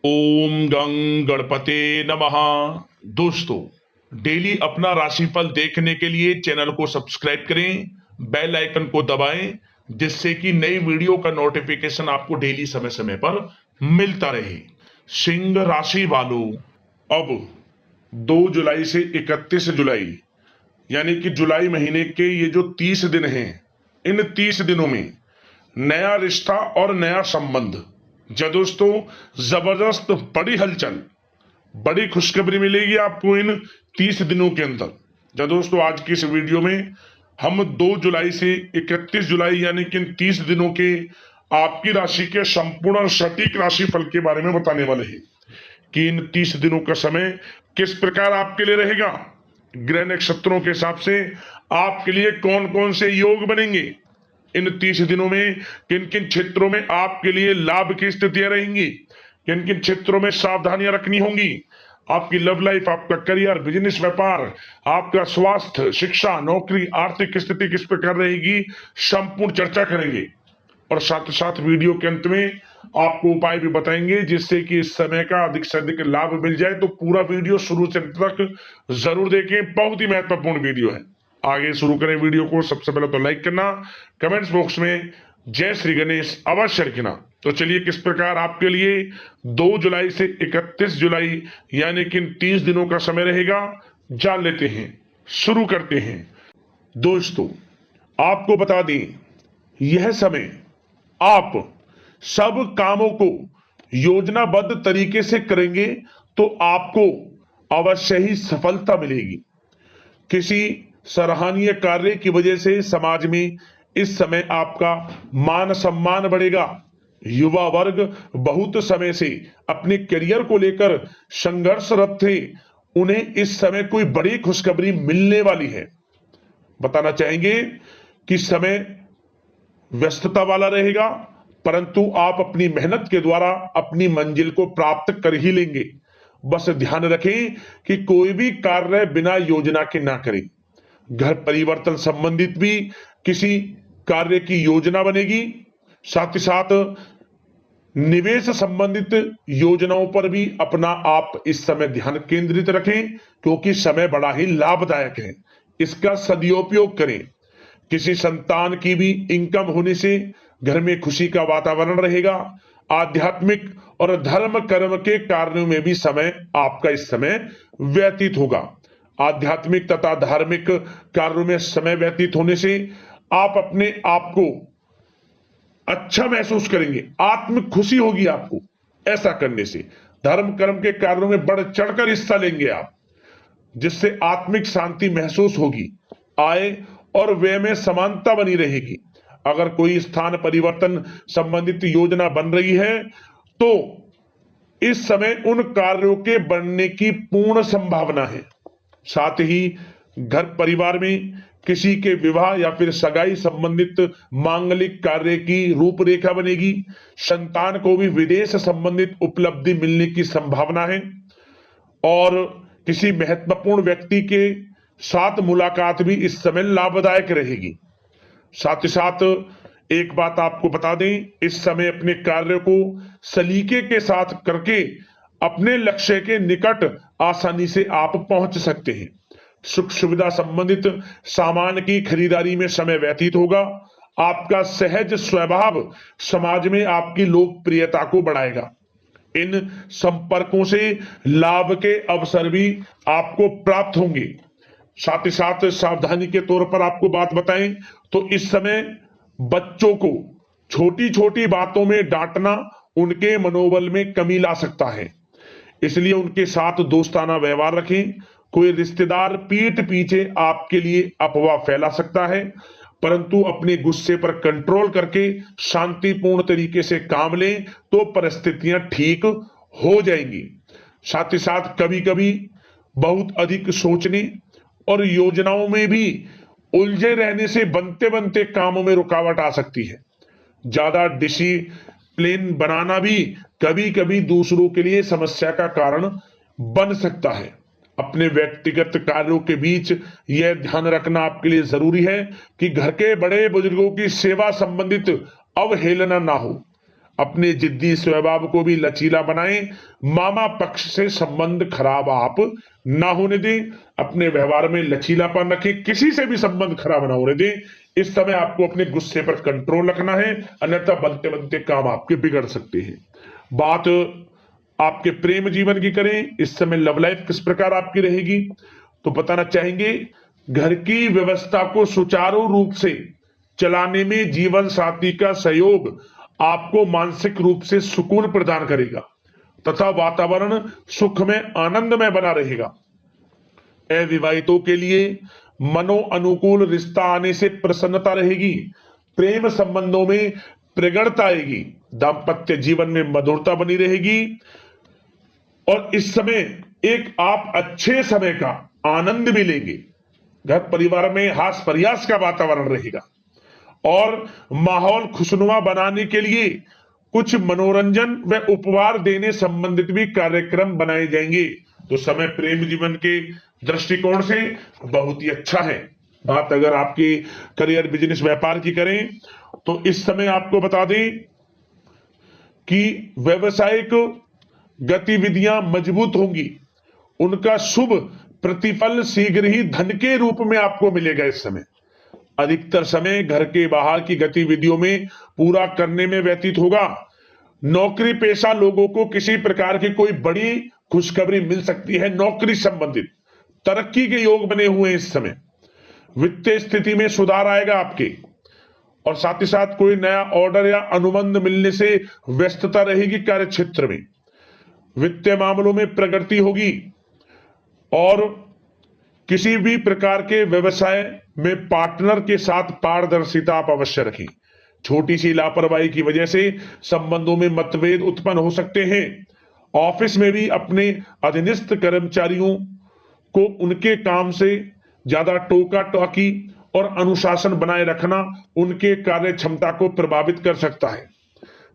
ओम गं गणपते नमः। दोस्तों, डेली अपना राशिफल देखने के लिए चैनल को सब्सक्राइब करें, बेल आइकन को दबाएं, जिससे कि नई वीडियो का नोटिफिकेशन आपको डेली समय समय पर मिलता रहे। सिंह राशि वालों, अब 2 जुलाई से 31 जुलाई यानी कि जुलाई महीने के ये जो 30 दिन हैं, इन 30 दिनों में नया रिश्ता और नया संबंध, जो दोस्तों जबरदस्त बड़ी हलचल, बड़ी खुशखबरी मिलेगी आपको इन 30 दिनों के अंदर। जो दोस्तों आज की इस वीडियो में हम 2 जुलाई से 31 जुलाई यानी कि इन 30 दिनों के आपकी राशि के संपूर्ण और सटीक राशिफल के बारे में बताने वाले हैं कि इन 30 दिनों का समय किस प्रकार आपके लिए रहेगा। ग्रह नक्षत्रों के हिसाब से आपके लिए कौन कौन से योग बनेंगे, इन 30 दिनों में किन किन क्षेत्रों में आपके लिए लाभ की स्थितियां रहेंगी, किन किन क्षेत्रों में सावधानियां रखनी होंगी, आपकी लव लाइफ, आपका करियर, बिजनेस, व्यापार, आपका स्वास्थ्य, शिक्षा, नौकरी, आर्थिक स्थिति किस प्रकार रहेगी, संपूर्ण चर्चा करेंगे। और साथ साथ वीडियो के अंत में आपको उपाय भी बताएंगे जिससे कि इस समय का अधिक से अधिक लाभ मिल जाए। तो पूरा वीडियो शुरू से अंत तक जरूर देखें, बहुत ही महत्वपूर्ण वीडियो है। आगे शुरू करें वीडियो को। सबसे पहले तो लाइक करना, कमेंट्स बॉक्स में जय श्री गणेश अवश्य लिखना। तो चलिए किस प्रकार आपके लिए 2 जुलाई से 31 जुलाई यानी कि 30 दिनों का समय रहेगा, जान लेते हैं। शुरू करते हैं। दोस्तों, आपको बता दें, यह समय आप सब कामों को योजनाबद्ध तरीके से करेंगे तो आपको अवश्य ही सफलता मिलेगी। किसी सराहनीय कार्य की वजह से समाज में इस समय आपका मान सम्मान बढ़ेगा। युवा वर्ग बहुत समय से अपने करियर को लेकर संघर्षरत थे, उन्हें इस समय कोई बड़ी खुशखबरी मिलने वाली है। बताना चाहेंगे कि समय व्यस्तता वाला रहेगा, परंतु आप अपनी मेहनत के द्वारा अपनी मंजिल को प्राप्त कर ही लेंगे। बस ध्यान रखें कि कोई भी कार्य बिना योजना के ना करें। घर परिवर्तन संबंधित भी किसी कार्य की योजना बनेगी। साथ ही साथ निवेश संबंधित योजनाओं पर भी अपना आप इस समय ध्यान केंद्रित रखें, क्योंकि समय बड़ा ही लाभदायक है। इसका सदुपयोग करें। किसी संतान की भी इनकम होने से घर में खुशी का वातावरण रहेगा। आध्यात्मिक और धर्म कर्म के कार्यों में भी समय आपका इस समय व्यतीत होगा। आध्यात्मिक तथा धार्मिक कार्यों में समय व्यतीत होने से आप अपने आप को अच्छा महसूस करेंगे, आत्म खुशी होगी आपको ऐसा करने से। धर्म कर्म के कार्यों में बढ़ चढ़कर हिस्सा लेंगे आप, जिससे आत्मिक शांति महसूस होगी। आय और व्यय में समानता बनी रहेगी। अगर कोई स्थान परिवर्तन संबंधित योजना बन रही है तो इस समय उन कार्यों के बनने की पूर्ण संभावना है। साथ ही घर परिवार में किसी के विवाह या फिर सगाई संबंधित मांगलिक कार्य की रूपरेखा बनेगी। संतान को भी विदेश संबंधित उपलब्धि मिलने की संभावना है और किसी महत्वपूर्ण व्यक्ति के साथ मुलाकात भी इस समय लाभदायक रहेगी। साथ ही साथ एक बात आपको बता दें, इस समय अपने कार्य को सलीके के साथ करके अपने लक्ष्य के निकट आसानी से आप पहुंच सकते हैं। सुख सुविधा संबंधित सामान की खरीदारी में समय व्यतीत होगा। आपका सहज स्वभाव समाज में आपकी लोकप्रियता को बढ़ाएगा। इन संपर्कों से लाभ के अवसर भी आपको प्राप्त होंगे। साथ ही साथ सावधानी के तौर पर आपको बात बताएं तो इस समय बच्चों को छोटी छोटी बातों में डांटना उनके मनोबल में कमी ला सकता है, इसलिए उनके साथ दोस्ताना व्यवहार रखें। कोई रिश्तेदार पीठ पीछे आपके लिए अफवाह फैला सकता है, परंतु अपने गुस्से पर कंट्रोल करके शांतिपूर्ण तरीके से काम लें तो परिस्थितियां ठीक हो जाएंगी। साथ ही साथ कभी कभी बहुत अधिक सोचने और योजनाओं में भी उलझे रहने से बनते बनते कामों में रुकावट आ सकती है। ज्यादा डिसिप्लिन बनाना भी कभी कभी दूसरों के लिए समस्या का कारण बन सकता है। अपने व्यक्तिगत कार्यों के बीच यह ध्यान रखना आपके लिए जरूरी है कि घर के बड़े बुजुर्गों की सेवा संबंधित अवहेलना ना हो। अपने जिद्दी स्वभाव को भी लचीला बनाएं। मामा पक्ष से संबंध खराब आप ना होने दें। अपने व्यवहार में लचीलापन रखें, किसी से भी संबंध खराब ना होने दें। इस समय आपको अपने गुस्से पर कंट्रोल रखना है, अन्यथा बनते बनते काम आपके बिगड़ सकते हैं। बात आपके प्रेम जीवन की करें, इस समय लव लाइफ किस प्रकार आपकी रहेगी, तो बताना चाहेंगे घर की व्यवस्था को सुचारू रूप से चलाने में जीवन साथी का सहयोग आपको मानसिक रूप से सुकून प्रदान करेगा तथा वातावरण सुख में आनंदमय बना रहेगा। अविवाहितों के लिए मनो अनुकूल रिश्ता आने से प्रसन्नता रहेगी। प्रेम संबंधों में प्रगड़ता आएगी। दाम्पत्य जीवन में मधुरता बनी रहेगी और इस समय एक आप अच्छे समय का आनंद भी लेंगे। घर परिवार में हास प्रयास का वातावरण रहेगा और माहौल खुशनुमा बनाने के लिए कुछ मनोरंजन व उपहार देने संबंधित भी कार्यक्रम बनाए जाएंगे। तो समय प्रेम जीवन के दृष्टिकोण से बहुत ही अच्छा है। बात अगर आपकी करियर बिजनेस व्यापार की करें तो इस समय आपको बता दें कि व्यवसायिक गतिविधियां मजबूत होंगी। उनका शुभ प्रतिफल शीघ्र ही धन के रूप में आपको मिलेगा। इस समय अधिकतर समय घर के बाहर की गतिविधियों में पूरा करने में व्यतीत होगा। नौकरी पेशा लोगों को किसी प्रकार की कोई बड़ी खुशखबरी मिल सकती है। नौकरी संबंधित तरक्की के योग बने हुए हैं। इस समय वित्तीय स्थिति में सुधार आएगा आपके, और साथ ही साथ कोई नया ऑर्डर या अनुबंध मिलने से व्यस्तता रहेगी। कार्य क्षेत्र में वित्तीय मामलों में प्रगति होगी और किसी भी प्रकार के व्यवसाय में पार्टनर के साथ पारदर्शिता आप अवश्य रखें। छोटी सी लापरवाही की वजह से संबंधों में मतभेद उत्पन्न हो सकते हैं। ऑफिस में भी अपने अधीनस्थ कर्मचारियों को उनके काम से ज्यादा टोका टाकी और अनुशासन बनाए रखना उनके कार्य क्षमता को प्रभावित कर सकता है।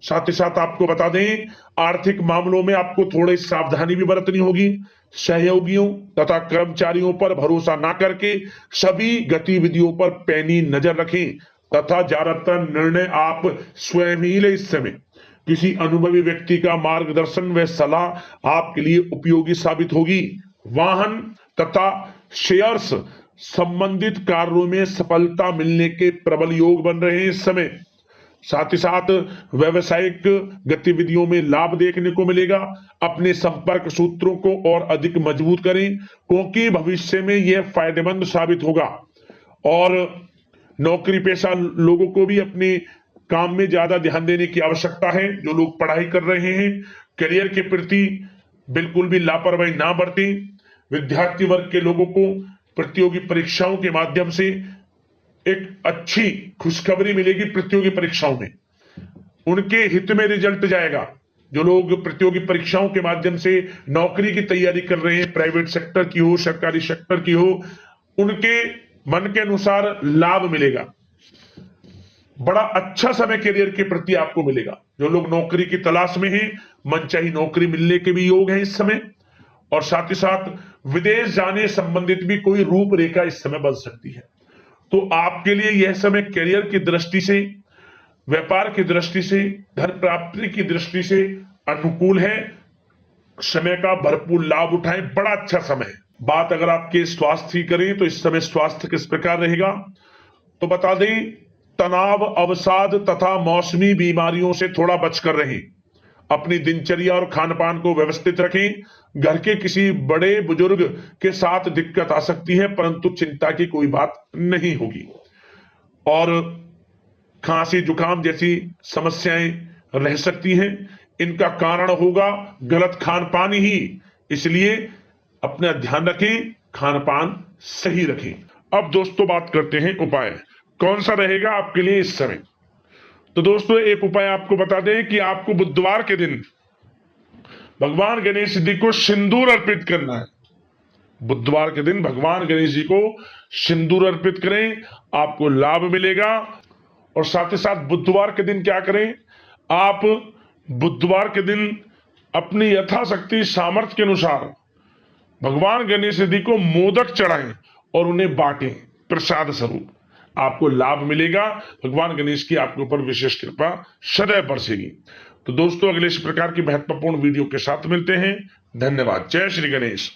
साथ ही साथ आपको बता दें आर्थिक मामलों में आपको थोड़ी सावधानी भी बरतनी होगी। सहयोगियों तथा कर्मचारियों पर भरोसा ना करके सभी गतिविधियों पर पैनी नजर रखें तथा ज्यादातर निर्णय आप स्वयं ही ले। इस समय किसी अनुभवी व्यक्ति का मार्गदर्शन व सलाह आपके लिए उपयोगी साबित होगी। वाहन तथा शेयर्स संबंधित कार्यों में सफलता मिलने के प्रबल योग बन रहे हैं इस समय। साथ ही साथ व्यवसायिक गतिविधियों में लाभ देखने को मिलेगा। अपने संपर्क सूत्रों को और अधिक मजबूत करें क्योंकि भविष्य में यह फायदेमंद साबित होगा। और नौकरी पेशा लोगों को भी अपने काम में ज्यादा ध्यान देने की आवश्यकता है। जो लोग पढ़ाई कर रहे हैं करियर के प्रति बिल्कुल भी लापरवाही ना बरतें। विद्यार्थी वर्ग के लोगों को प्रतियोगी परीक्षाओं के माध्यम से एक अच्छी खुशखबरी मिलेगी। प्रतियोगी परीक्षाओं में उनके हित में रिजल्ट जाएगा। जो लोग प्रतियोगी परीक्षाओं के माध्यम से नौकरी की तैयारी कर रहे हैं, प्राइवेट सेक्टर की हो सरकारी सेक्टर की हो, उनके मन के अनुसार लाभ मिलेगा। बड़ा अच्छा समय करियर के प्रति आपको मिलेगा। जो लोग नौकरी की तलाश में हैं मनचाही नौकरी मिलने के भी योग है इस समय। और साथ ही साथ विदेश जाने संबंधित भी कोई रूपरेखा इस समय बन सकती है। तो आपके लिए यह समय करियर की दृष्टि से, व्यापार की दृष्टि से, धन प्राप्ति की दृष्टि से अनुकूल है। समय का भरपूर लाभ उठाएं, बड़ा अच्छा समय है। बात अगर आपके स्वास्थ्य की करें तो इस समय स्वास्थ्य किस प्रकार रहेगा, तो बता दें तनाव, अवसाद तथा मौसमी बीमारियों से थोड़ा बचकर रहें। अपनी दिनचर्या और खान पान को व्यवस्थित रखें। घर के किसी बड़े बुजुर्ग के साथ दिक्कत आ सकती है परंतु चिंता की कोई बात नहीं होगी। और खांसी जुकाम जैसी समस्याएं रह सकती हैं, इनका कारण होगा गलत खान पान ही। इसलिए अपना ध्यान रखें, खान पान सही रखें। अब दोस्तों बात करते हैं उपाय कौन सा रहेगा आपके लिए इस समय। तो दोस्तों एक उपाय आपको बता दें कि आपको बुधवार के दिन भगवान गणेश जी को सिंदूर अर्पित करना है। बुधवार के दिन भगवान गणेश जी को सिंदूर अर्पित करें, आपको लाभ मिलेगा। और साथ ही साथ बुधवार के दिन क्या करें, आप बुधवार के दिन अपनी यथाशक्ति सामर्थ्य के अनुसार भगवान गणेश जी को मोदक चढ़ाएं और उन्हें बांटें प्रसाद स्वरूप। आपको लाभ मिलेगा। भगवान गणेश की आपके ऊपर विशेष कृपा सदैव बरसेगी। तो दोस्तों अगले इस प्रकार की महत्वपूर्ण वीडियो के साथ मिलते हैं। धन्यवाद। जय श्री गणेश।